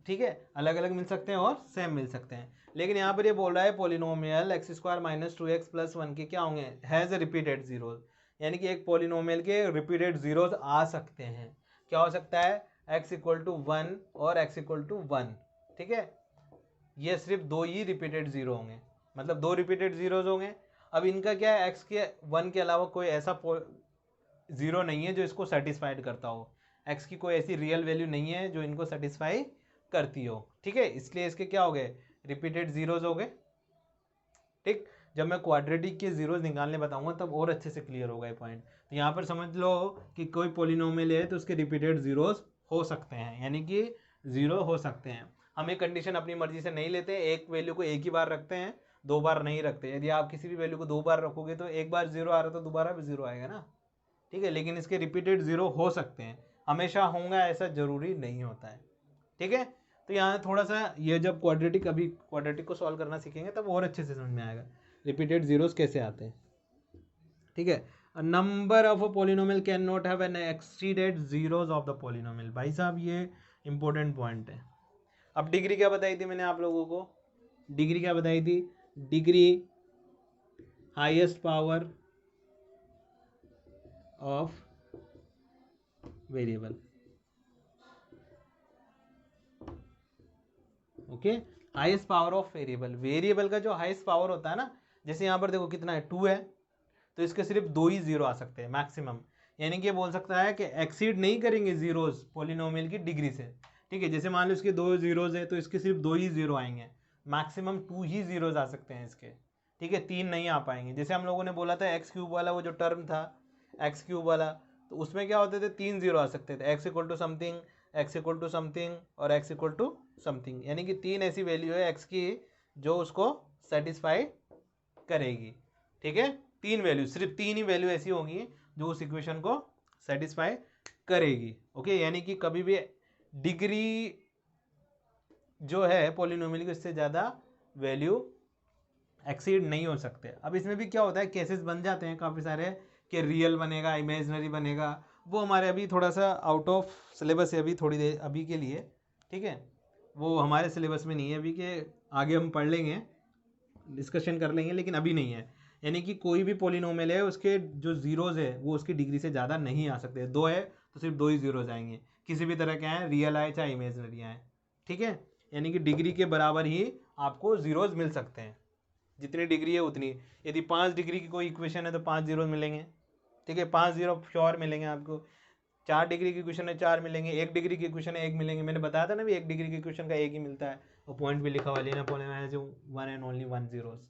ठीक है, अलग अलग मिल सकते हैं और सेम मिल सकते हैं। लेकिन यहाँ पर ये बोल रहा है polynomial x square minus two x plus one के क्या होंगे, हैज़ अ रिपीटेड जीरोज, यानी कि एक पॉलिनोमियल के रिपीटेड जीरोज आ सकते हैं। क्या हो सकता है, एक्स इक्वल टू वन और एक्स इक्वल टू वन, ठीक है, ये सिर्फ दो ही रिपीटेड जीरो होंगे, मतलब दो रिपीटेड जीरोज होंगे। अब इनका क्या है, एक्स के वन के अलावा कोई ऐसा जीरो नहीं है जो इसको सेटिस्फाइड करता हो, एक्स की कोई ऐसी रियल वैल्यू नहीं है जो इनको सेटिस्फाई करती हो, ठीक है, इसलिए इसके क्या हो गए, रिपीटेड जीरोज हो गए, ठीक। जब मैं क्वाड्रेटिक के जीरोज निकालने बताऊंगा तब और अच्छे से क्लियर होगा ये पॉइंट। तो यहाँ पर समझ लो कि कोई पॉलिनोमियल है तो उसके रिपीटेड जीरोज हो सकते हैं, यानी कि जीरो हो सकते हैं। हम एक कंडीशन अपनी मर्जी से नहीं लेते, एक वैल्यू को एक ही बार रखते हैं, दो बार नहीं रखते। यदि आप किसी भी वैल्यू को दो बार रखोगे तो एक बार जीरो आ रहा है तो दोबारा भी जीरो आएगा ना, ठीक है, लेकिन इसके रिपीटेड जीरो हो सकते हैं, हमेशा होंगे ऐसा जरूरी नहीं होता है, ठीक है। तो यहाँ थोड़ा सा ये जब क्वाड्रेटिक, अभी क्वाड्रेटिक को सॉल्व करना सीखेंगे तब और अच्छे से समझ में आएगा रिपीटेड जीरोस कैसे आते हैं, ठीक है। Number of a polynomial can not have an exceeded zeros of the polynomial. भाई साहब ये इंपॉर्टेंट पॉइंट है। अब डिग्री क्या बताई थी मैंने आप लोगों को, डिग्री क्या बताई थी, degree highest power of variable, okay, highest power of variable, variable का जो हाईएस्ट पावर होता है ना, जैसे यहाँ पर देखो कितना है, टू है, तो इसके सिर्फ दो ही जीरो आ सकते हैं मैक्सिमम, यानी कि ये बोल सकता है कि एक्सीड नहीं करेंगे जीरोज पॉलिनोमियल की डिग्री से, ठीक है। जैसे मान लो इसके दो जीरोज है तो इसके सिर्फ दो ही जीरो आएंगे, मैक्सिमम टू ही जीरोज आ सकते हैं इसके, ठीक है, तीन नहीं आ पाएंगे। जैसे हम लोगों ने बोला था एक्स क्यूब वाला वो जो टर्म था एक्स क्यूब वाला, तो उसमें क्या होते थे, तीन जीरो आ सकते थे, x equal to something, x equal to something और एक्स इक्वल टू समथिंग, यानी कि तीन ऐसी वैल्यू है एक्स की जो उसको सेटिस्फाई करेगी, ठीक है, तीन वैल्यू, सिर्फ तीन ही वैल्यू ऐसी होंगी जो उस इक्वेशन को सेटिस्फाई करेगी, ओके। यानी कि कभी भी डिग्री जो है पॉलिनोमियल की उससे ज़्यादा वैल्यू एक्सीड नहीं हो सकते। अब इसमें भी क्या होता है, केसेस बन जाते हैं काफ़ी सारे कि रियल बनेगा, इमेजनरी बनेगा। वो हमारे अभी थोड़ा सा आउट ऑफ सिलेबस है अभी थोड़ी देर अभी के लिए, ठीक है। वो हमारे सिलेबस में नहीं है अभी के, आगे हम पढ़ लेंगे, डिस्कशन कर लेंगे, लेकिन अभी नहीं है। यानी कि कोई भी पॉलिनोमियल है उसके जो जीरोज़ है वो उसकी डिग्री से ज़्यादा नहीं आ सकते। 2 है तो सिर्फ 2 ही जीरोज़ आएंगे, किसी भी तरह के आए, रियल आए चाहे इमेजनरी आए, ठीक है। यानी कि डिग्री के बराबर ही आपको जीरोज़ मिल सकते हैं, जितनी डिग्री है उतनी। यदि 5 डिग्री की कोई इक्वेशन है तो 5 जीरो मिलेंगे, ठीक है, 5 जीरो श्योर मिलेंगे आपको। 4 डिग्री की इक्वेशन है 4 मिलेंगे, 1 डिग्री की इक्वेशन है 1 मिलेंगे। मैंने बताया था ना भी 1 डिग्री की इक्वेशन का 1 ही मिलता है, और पॉइंट भी लिखा हुआ लेना पॉलिनोमियल जो 1 एंड ओनली 1 जीरोज़,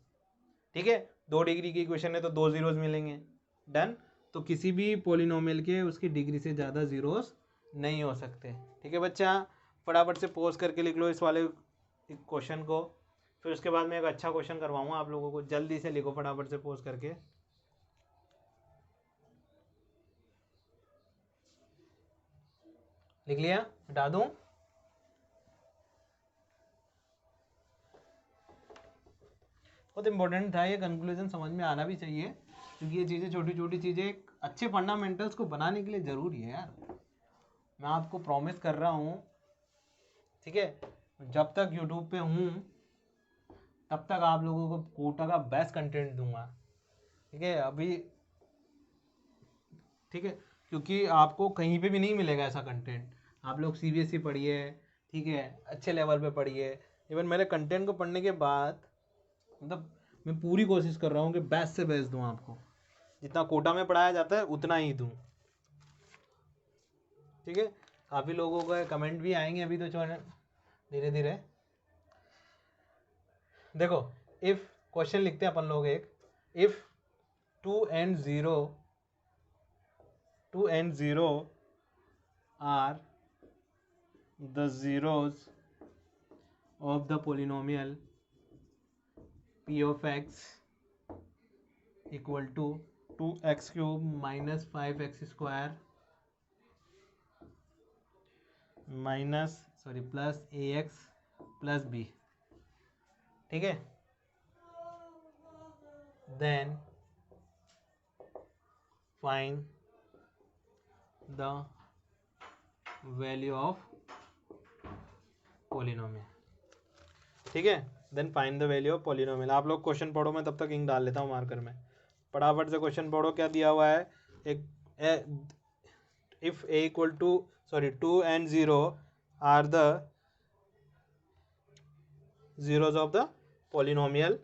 ठीक है। 2 डिग्री की इक्वेशन है तो 2 जीरोज़ मिलेंगे, डन। तो किसी भी पॉलिनोमियल के उसकी डिग्री से ज़्यादा जीरोज़ नहीं हो सकते, ठीक है बच्चा। फटाफट से पोज करके लिख लो इस वाले क्वेश्चन को, फिर उसके बाद मैं एक अच्छा क्वेश्चन करवाऊंगा आप लोगों को। जल्दी से लिखो फटाफट से पोज करके। लिख लिया, हटा दूं? बहुत इंपॉर्टेंट था ये, कंक्लूजन समझ में आना भी चाहिए, क्योंकि ये चीज़ें छोटी छोटी चीज़ें अच्छे फंडामेंटल्स को बनाने के लिए ज़रूरी है यार। मैं आपको प्रॉमिस कर रहा हूँ, ठीक है, जब तक यूट्यूब पे हूँ तब तक आप लोगों को कोटा का बेस्ट कंटेंट दूंगा, ठीक है। अभी ठीक है, क्योंकि आपको कहीं पे भी नहीं मिलेगा ऐसा कंटेंट। आप लोग सीबीएसई पढ़िए, ठीक है, अच्छे लेवल पे पढ़िए। इवन मेरे कंटेंट को पढ़ने के बाद मतलब मैं पूरी कोशिश कर रहा हूँ कि बेस्ट से बेस्ट दूँ आपको, जितना कोटा में पढ़ाया जाता है उतना ही दूँ, ठीक है। काफ़ी लोगों का कमेंट भी आएंगे अभी तो धीरे धीरे। देखो, इफ़ क्वेश्चन लिखते हैं अपन लोग एक, if 2 and 0 are the zeros of the polynomial p of x equal to 2x cube minus 5x square plus ax plus b, ठीक है। then find the value of polynomial, ठीक है। Then find the value of polynomial. आप लोग क्वेश्चन पढ़ो, मैं तब तक इंक डाल लेता हूँ मार्कर में। फटाफट से क्वेश्चन पढ़ो, क्या दिया हुआ है। एक if a equal to 2 and 0 are the zeros of the polynomial,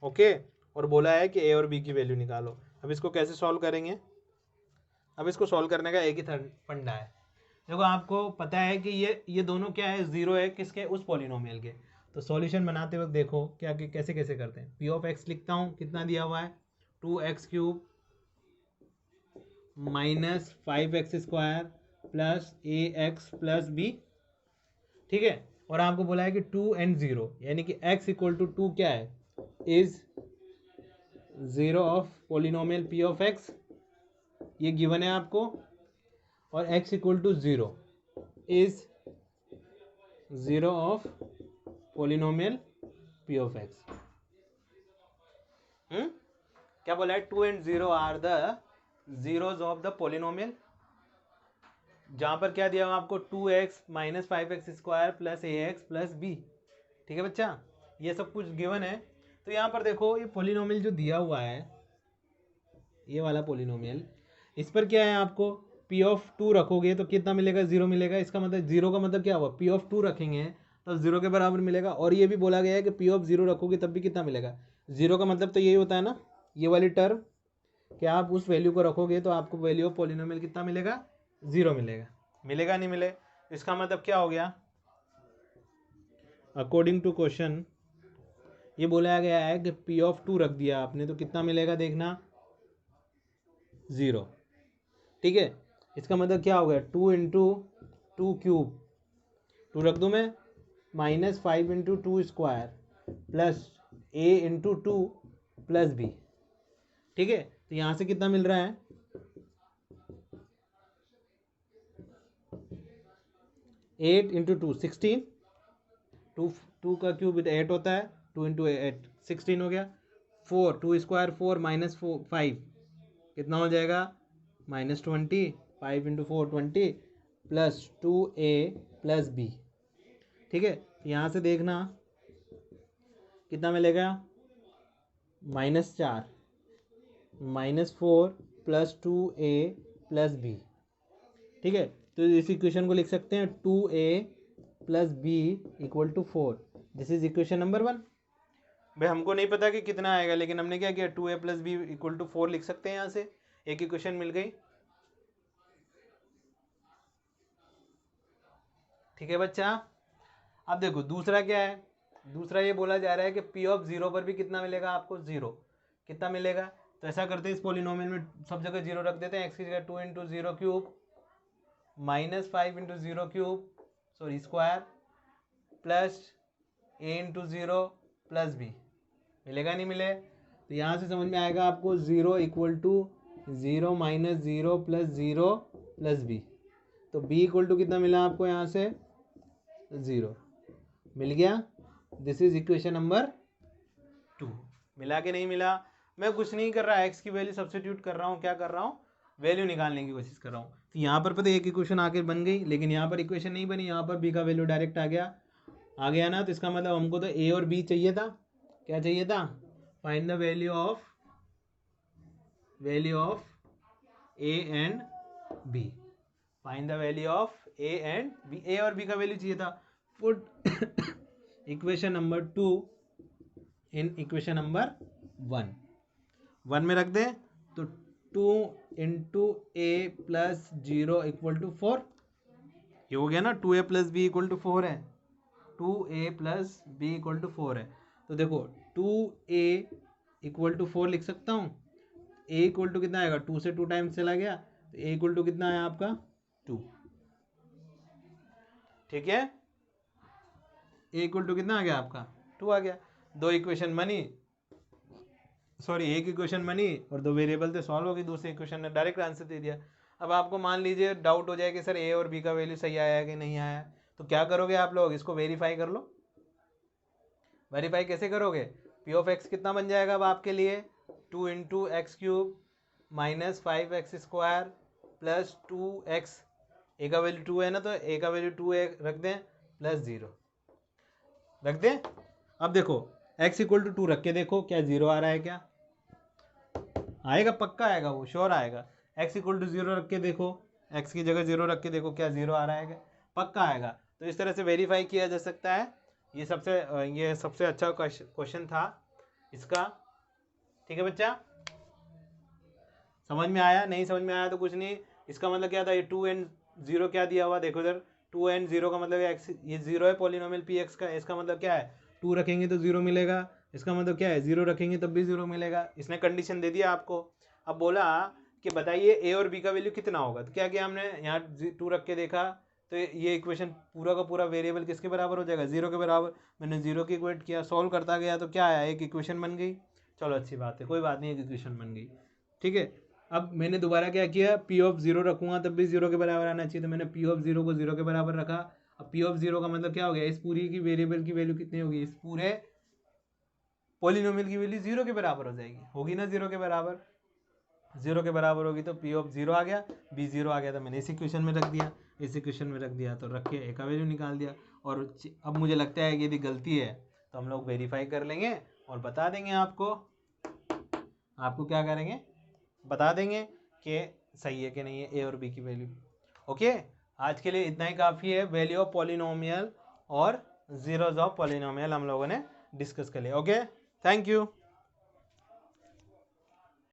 okay. और बोला है कि ए और बी की वैल्यू निकालो। अब इसको कैसे सॉल्व करेंगे? अब इसको सॉल्व करने का एक ही फंडा है। देखो, आपको पता है कि ये दोनों क्या है, जीरो है किसके, उस पॉलिनोमियल के। तो सॉल्यूशन बनाते वक्त देखो क्या कैसे कैसे करते हैं। पी ऑफ एक्स लिखता हूँ, कितना दिया हुआ है, 2x cube minus 5x square plus ax plus b, ठीक है। और आपको बोला है कि 2 and 0 यानी कि x इक्वल टू 2 क्या है, is zero of polynomial p of x, ये गिवन है आपको। और x equal to 0 is zero of polynomial p of x। क्या बोला है, 2 and 0 are the zeros of the polynomial. जहां पर क्या दिया हुआ आपको, 2x minus 5x square plus ax plus b, ठीक है बच्चा, ये सब कुछ गिवन है। तो यहाँ पर देखो, ये पॉलिनोमियल जो दिया हुआ है, ये वाला पॉलिनोमियल, इस पर क्या है, आपको p ऑफ 2 रखोगे तो कितना मिलेगा, 0 मिलेगा। इसका मतलब 0 का मतलब क्या हुआ, p ऑफ 2 रखेंगे तो 0 के बराबर मिलेगा। और ये भी बोला गया है कि p ऑफ 0 रखोगे तब भी कितना मिलेगा, 0 का मतलब तो यही होता है ना, ये वाली टर्म, कि आप उस वैल्यू को रखोगे तो आपको वैल्यू ऑफ पॉलिनोमियल कितना मिलेगा, 0 मिलेगा। मिलेगा नहीं मिले, इसका मतलब क्या हो गया, अकॉर्डिंग टू क्वेश्चन ये बोला गया है कि p ऑफ 2 रख दिया आपने तो कितना मिलेगा, देखना 0, ठीक है। इसका मतलब क्या हो गया, 2 इंटू 2 क्यूब, 2 रख दूँ मैं, minus 5 into 2 square plus a into 2 plus b, ठीक है। तो यहाँ से कितना मिल रहा है, 8 इंटू 2 16, टू का क्यूब 8 होता है, 2 इंटू 8 16 हो गया। 4 2 स्क्वायर 4 माइनस 5 कितना हो जाएगा -20, 5 into 4 20 plus 2a plus b। ठीक है, यहाँ से देखना कितना मिलेगा -4 -4 प्लस 2a प्लस b। ठीक है, तो इस इक्वेशन को लिख सकते हैं 2a plus b equal to 4। This is equation number 1। भाई हमको नहीं पता कि कितना आएगा, लेकिन हमने क्या किया 2a plus B equal to 4 लिख सकते हैं। यहाँ से एक इक्वेशन मिल गई। ठीक है बच्चा, अब देखो दूसरा क्या है। दूसरा ये बोला जा रहा है कि p ऑफ 0 पर भी कितना मिलेगा आपको, 0 कितना मिलेगा। तो ऐसा करते हैं, इस पॉलिनोमियल में सब जगह 0 रख देते हैं। x की जगह 2 into 0 cube minus 5 into 0 cube sorry square plus a into 0 plus b। मिलेगा नहीं मिले, तो यहाँ से समझ में आएगा आपको 0 equal to 0 minus 0 plus 0 plus b. तो b इक्वल टू कितना मिला आपको, यहाँ से 0 मिल गया। This is equation number 2। मिला कि नहीं मिला। मैं कुछ नहीं कर रहा, x की वैल्यू सब्स्टिट्यूट कर रहा हूँ। क्या कर रहा हूँ, वैल्यू निकालने की कोशिश कर रहा हूँ। तो यहाँ पर पता एक इक्वेशन आके बन गई, लेकिन यहाँ पर इक्वेशन नहीं बनी, यहाँ पर b का वैल्यू डायरेक्ट आ गया ना। तो इसका मतलब हमको तो a और b चाहिए था। क्या चाहिए था, find the value of a and b। Find the value of a and b। a और b का वैल्यू चाहिए था। Put equation number 2 in equation number 1 में रख दे। तो 2 into a plus 0 equal to 4। ये हो गया ना, 2a plus b equal to 4 है। 2a plus b equal to 4 है। तो देखो 2a इक्वल टू 4 लिख सकता हूँ। a इक्वल टू कितना आएगा, 2 से 2 टाइम्स चला गया, तो a इक्वल टू कितना है आपका 2। ठीक है, a इक्वल टू कितना आ गया आपका 2 आ गया। दो इक्वेशन बनी, सॉरी एक इक्वेशन बनी और दो वेरिएबल थे, सॉल्व हो गई। दूसरे इक्वेशन ने डायरेक्ट आंसर दे दिया। अब आपको मान लीजिए डाउट हो जाए कि सर a और b का वैल्यू सही आया है कि नहीं आया, तो क्या करोगे आप लोग, इसको वेरीफाई कर लो। वेरीफाई कैसे करोगे, p ऑफ x कितना बन जाएगा अब आपके लिए, 2 into x cube minus 5x square plus 2x। a का वैल्यू 2 है ना, तो a का वैल्यू 2 रख दें प्लस 0 रख दें। अब देखो x इक्वल टू 2 रख के देखो क्या 0 आ रहा है, क्या आएगा, पक्का आएगा, वो श्योर आएगा। x इक्वल टू 0 रख के देखो, x की जगह 0 रख के देखो क्या 0 आ रहा है, क्या पक्का आएगा। तो इस तरह से वेरीफाई किया जा सकता है। ये सबसे अच्छा क्वेश्चन था इसका। ठीक है बच्चा, समझ में आया, नहीं समझ में आया तो कुछ नहीं। इसका मतलब क्या था, ये 2 एंड 0 क्या दिया हुआ देखो इधर, 2 एंड 0 का मतलब x, ये 0 है पॉलिनोमियल px का। इसका मतलब क्या है, 2 रखेंगे तो 0 मिलेगा। इसका मतलब क्या है, 0 रखेंगे तब भी 0 मिलेगा। इसने कंडीशन दे दिया आपको। अब बोला कि बताइए a और b का वैल्यू कितना होगा। तो क्या किया हमने, यहाँ 2 रख के देखा, तो ये इक्वेशन पूरा का पूरा वेरिएबल किसके बराबर हो जाएगा, 0 के बराबर। मैंने 0 की इक्वेट किया, सॉल्व करता गया, तो क्या आया, एक इक्वेशन बन गई। चलो अच्छी बात है, कोई बात नहीं, एक इक्वेशन बन गई। ठीक है, अब मैंने दोबारा क्या किया, p ऑफ 0 रखूंगा तब भी 0 के बराबर आना चाहिए, तो मैंने p ऑफ 0 को 0 के बराबर रखा। अब p ऑफ 0 का मतलब क्या हो गया, इस पूरी की वेरिएबल की वैल्यू कितनी होगी, इस पूरे पॉलिनोमियल की वैल्यू 0 के बराबर हो जाएगी, होगी ना 0 के बराबर। 0 के बराबर होगी तो p ऑफ 0 आ गया, b 0 आ गया, तो मैंने इस इक्वेशन में रख दिया, इस इक्वेशन में रख दिया, तो रख के a का वैल्यू निकाल दिया। और अब मुझे लगता है कि यदि गलती है तो हम लोग वेरीफाई कर लेंगे और बता देंगे आपको क्या करेंगे, बता देंगे कि सही है कि नहीं है a और b की वैल्यू। ओके, आज के लिए इतना ही काफ़ी है। वैल्यू ऑफ पॉलिनोमियल और जीरोज ऑफ पॉलिनोमियल हम लोगों ने डिस्कस कर लिया। Okay, thank you.